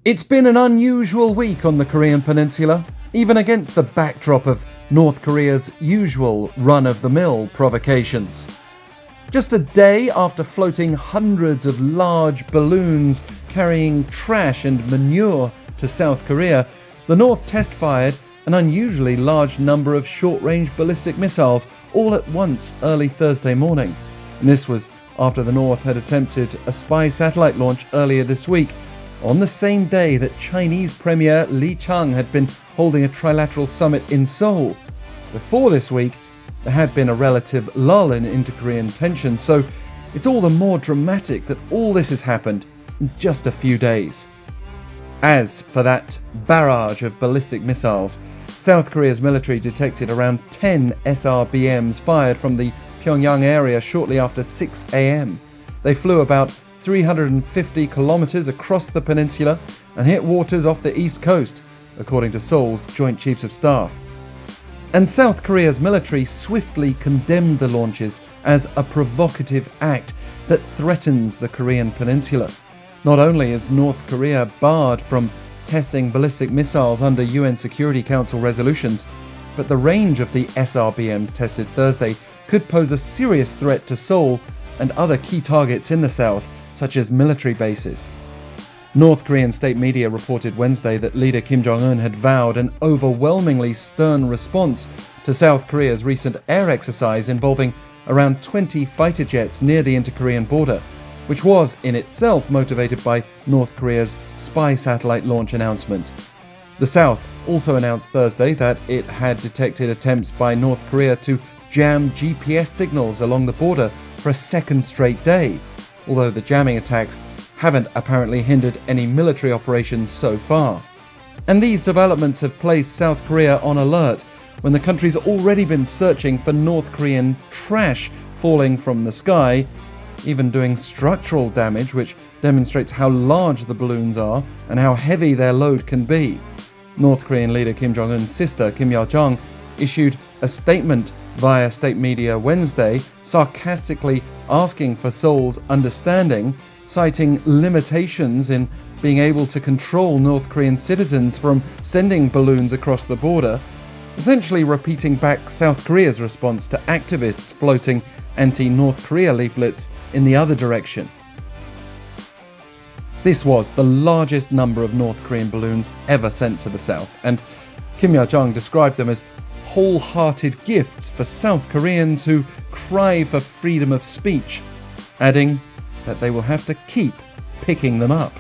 It's been an unusual week on the Korean-Peninsula, even against the backdrop of North Korea's usual run-of-the-mill provocations. Just a day after floating hundreds of large balloons carrying trash and manure to South Korea, the North test-fired an unusually large number of short-range ballistic missiles all at once early Thursday morning. And this was after the North had attempted a spy satellite launch earlier this week, on the same day that Chinese Premier Li Chang had been holding a trilateral summit in Seoul. Before this week, there had been a relative lull in inter-Korean tensions, so it's all the more dramatic that all this has happened in just a few days. As for that barrage of ballistic missiles, South Korea's military detected around 10 SRBMs fired from the Pyongyang area shortly after 6 a.m. They flew about 350 kilometers across the peninsula and hit waters off the east coast, according to Seoul's Joint Chiefs of Staff. And South Korea's military swiftly condemned the launches as a provocative act that threatens the Korean Peninsula. Not only is North Korea barred from testing ballistic missiles under UN Security Council resolutions, but the range of the SRBMs tested Thursday could pose a serious threat to Seoul and other key targets in the south, such as military bases. North Korean state media reported Wednesday that leader Kim-Jong-un had vowed an overwhelmingly stern response to South Korea's recent air exercise involving around 20 fighter jets near the inter-Korean border, which was in itself motivated by North Korea's spy satellite launch announcement. The South also announced Thursday that it had detected attempts by North Korea to jam GPS signals along the border for a second straight day, although the jamming attacks haven't apparently hindered any military operations so far. And these developments have placed South Korea on alert when the country's already been searching for North Korean trash falling from the sky, even doing structural damage, which demonstrates how large the balloons are and how heavy their load can be. North Korean leader Kim Jong-un's sister, Kim-Yo-jong, issued a statement via state media Wednesday, sarcastically asking for Seoul's understanding, citing limitations in being able to control North Korean citizens from sending balloons across the border, essentially repeating back South Korea's response to activists floating anti-North Korea leaflets in the other direction. This was the largest number of North Korean balloons ever sent to the south, and Kim-Yo-jong described them as wholehearted gifts for South Koreans who cry for freedom of speech, adding that they will have to keep picking them up.